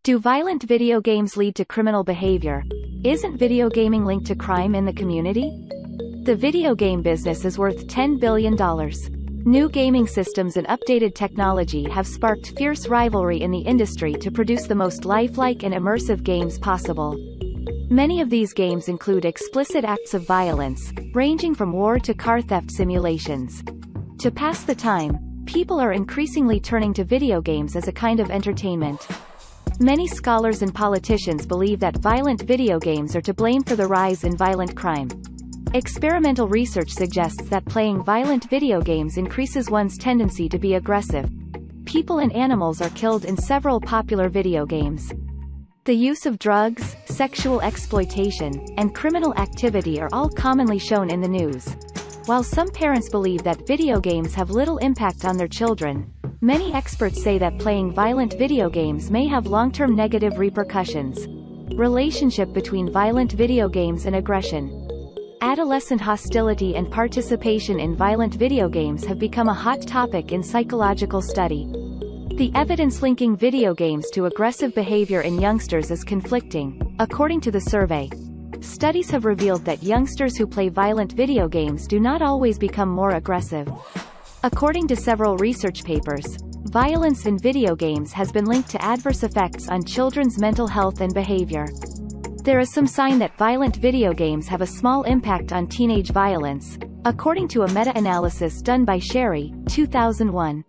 Do violent video games lead to criminal behavior? Isn't video gaming linked to crime in the community? The video game business is worth $10 billion. New gaming systems and updated technology have sparked fierce rivalry in the industry to produce the most lifelike and immersive games possible. Many of these games include explicit acts of violence, ranging from war to car theft simulations. To pass the time, people are increasingly turning to video games as a kind of entertainment. Many scholars and politicians believe that violent video games are to blame for the rise in violent crime. Experimental research suggests that playing violent video games increases one's tendency to be aggressive. People and animals are killed in several popular video games. The use of drugs, sexual exploitation, and criminal activity are all commonly shown in the news. While some parents believe that video games have little impact on their children, many experts say that playing violent video games may have long-term negative repercussions. Relationship between violent video games and aggression. Adolescent hostility and participation in violent video games have become a hot topic in psychological study. The evidence linking video games to aggressive behavior in youngsters is conflicting, according to the survey. Studies have revealed that youngsters who play violent video games do not always become more aggressive. According to several research papers, violence in video games has been linked to adverse effects on children's mental health and behavior. There is some sign that violent video games have a small impact on teenage violence, according to a meta-analysis done by Sherry, 2001.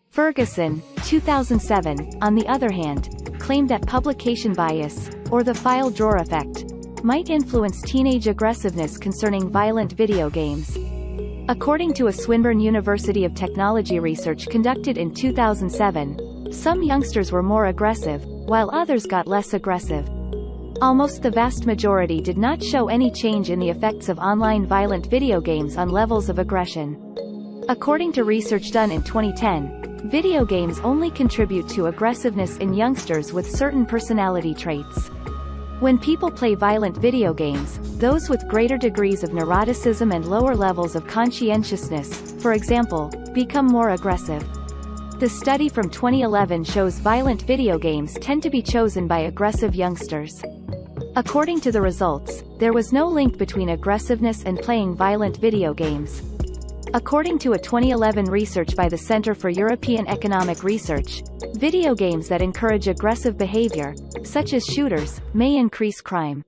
Ferguson, 2007, on the other hand, claimed that publication bias, or the file drawer effect, might influence teenage aggressiveness concerning violent video games. According to a Swinburne University of Technology research conducted in 2007, some youngsters were more aggressive, while others got less aggressive. Almost the vast majority did not show any change in the effects of online violent video games on levels of aggression. According to research done in 2010, video games only contribute to aggressiveness in youngsters with certain personality traits. When people play violent video games, those with greater degrees of neuroticism and lower levels of conscientiousness, for example, become more aggressive. The study from 2011 shows violent video games tend to be chosen by aggressive youngsters. According to the results, there was no link between aggressiveness and playing violent video games. According to a 2011 research by the Center for European Economic Research, video games that encourage aggressive behavior, such as shooters, may increase crime.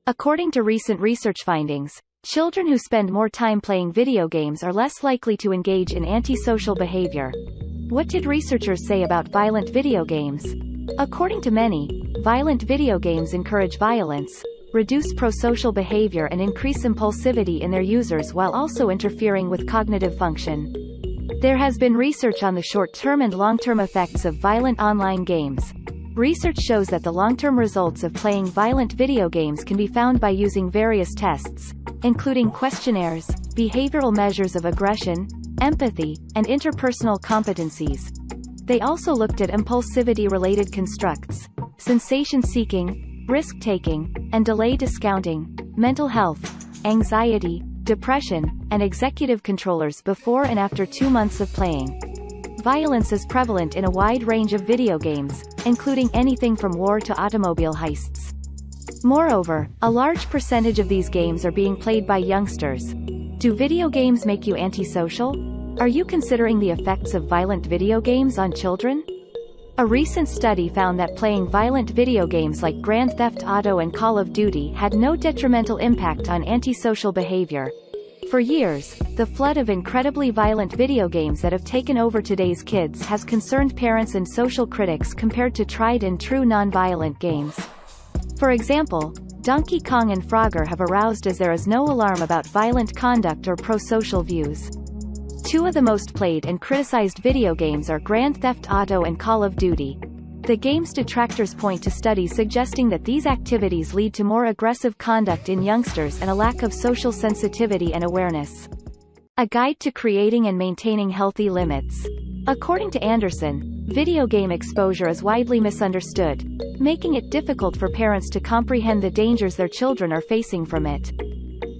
According to recent research findings, children who spend more time playing video games are less likely to engage in antisocial behavior. What did researchers say about violent video games? According to many, violent video games encourage violence, reduce prosocial behavior and increase impulsivity in their users while also interfering with cognitive function. There has been research on the short-term and long-term effects of violent online games. Research shows that the long-term results of playing violent video games can be found by using various tests, including questionnaires, behavioral measures of aggression, empathy, and interpersonal competencies. They also looked at impulsivity-related constructs, sensation-seeking, risk-taking, and delay discounting, mental health, anxiety, depression, and executive controllers before and after 2 months of playing. Violence is prevalent in a wide range of video games, including anything from war to automobile heists. Moreover, a large percentage of these games are being played by youngsters. Do video games make you antisocial? Are you considering the effects of violent video games on children? A recent study found that playing violent video games like Grand Theft Auto and Call of Duty had no detrimental impact on antisocial behavior. For years, the flood of incredibly violent video games that have taken over today's kids has concerned parents and social critics compared to tried-and-true non-violent games. For example, Donkey Kong and Frogger have aroused as there is no alarm about violent conduct or pro-social views. Two of the most played and criticized video games are Grand Theft Auto and Call of Duty. The game's detractors point to studies suggesting that these activities lead to more aggressive conduct in youngsters and a lack of social sensitivity and awareness. A guide to creating and maintaining healthy limits. According to Anderson, video game exposure is widely misunderstood, making it difficult for parents to comprehend the dangers their children are facing from it.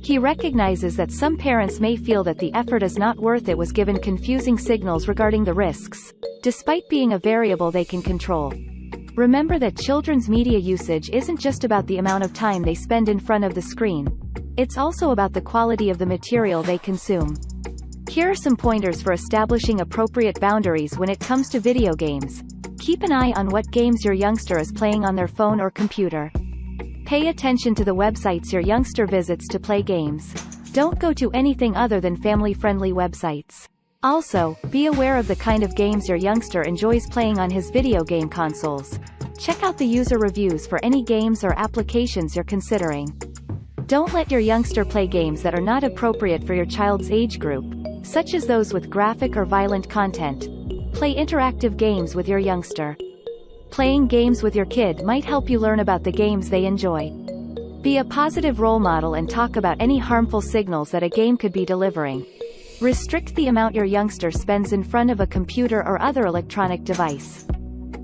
He recognizes that some parents may feel that the effort is not worth it was given confusing signals regarding the risks, despite being a variable they can control. Remember that children's media usage isn't just about the amount of time they spend in front of the screen. It's also about the quality of the material they consume. Here are some pointers for establishing appropriate boundaries when it comes to video games. Keep an eye on what games your youngster is playing on their phone or computer. Pay attention to the websites your youngster visits to play games. Don't go to anything other than family-friendly websites. Also, be aware of the kind of games your youngster enjoys playing on his video game consoles. Check out the user reviews for any games or applications you're considering. Don't let your youngster play games that are not appropriate for your child's age group, such as those with graphic or violent content. Play interactive games with your youngster. Playing games with your kid might help you learn about the games they enjoy. Be a positive role model and talk about any harmful signals that a game could be delivering. Restrict the amount your youngster spends in front of a computer or other electronic device.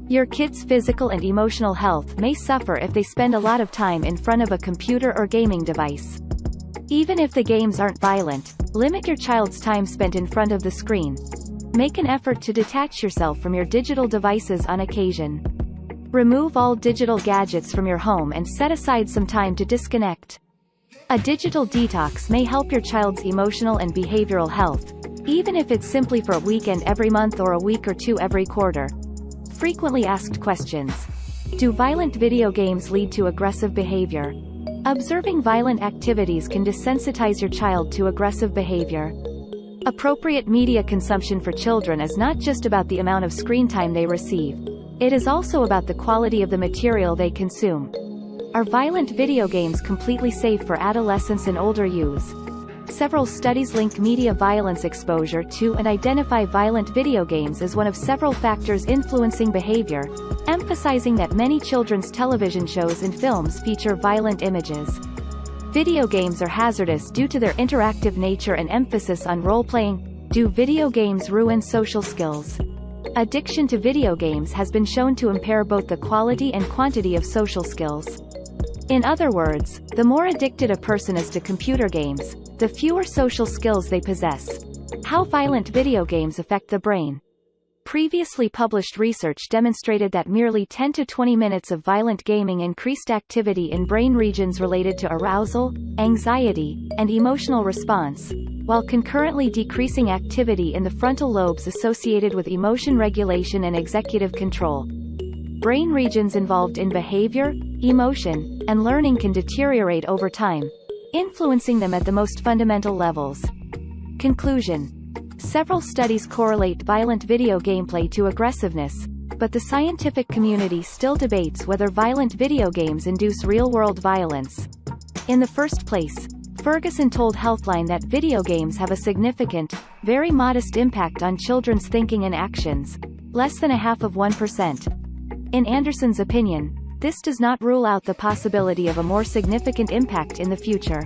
Your kid's physical and emotional health may suffer if they spend a lot of time in front of a computer or gaming device. Even if the games aren't violent, limit your child's time spent in front of the screen. Make an effort to detach yourself from your digital devices on occasion. Remove all digital gadgets from your home and set aside some time to disconnect. A digital detox may help your child's emotional and behavioral health, even if it's simply for a weekend every month or a week or two every quarter. Frequently asked questions. Do violent video games lead to aggressive behavior? Observing violent activities can desensitize your child to aggressive behavior. Appropriate media consumption for children is not just about the amount of screen time they receive. It is also about the quality of the material they consume. Are violent video games completely safe for adolescents and older youths? Several studies link media violence exposure to and identify violent video games as one of several factors influencing behavior, emphasizing that many children's television shows and films feature violent images. Video games are hazardous due to their interactive nature and emphasis on role-playing. Do video games ruin social skills? Addiction to video games has been shown to impair both the quality and quantity of social skills. In other words, the more addicted a person is to computer games, the fewer social skills they possess. How violent video games affect the brain. Previously published research demonstrated that merely 10 to 20 minutes of violent gaming increased activity in brain regions related to arousal, anxiety, and emotional response, while concurrently decreasing activity in the frontal lobes associated with emotion regulation and executive control. Brain regions involved in behavior, emotion, and learning can deteriorate over time, influencing them at the most fundamental levels. Conclusion. Several studies correlate violent video gameplay to aggressiveness, but the scientific community still debates whether violent video games induce real-world violence. In the first place, Ferguson told Healthline that video games have a significant, very modest impact on children's thinking and actions, less than 0.5%. In Anderson's opinion, this does not rule out the possibility of a more significant impact in the future.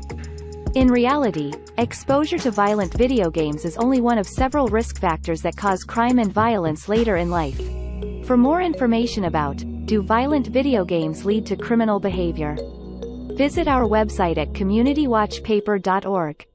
In reality, exposure to violent video games is only one of several risk factors that cause crime and violence later in life. For more information about, do violent video games lead to criminal behavior? Visit our website at communitywatchpaper.org.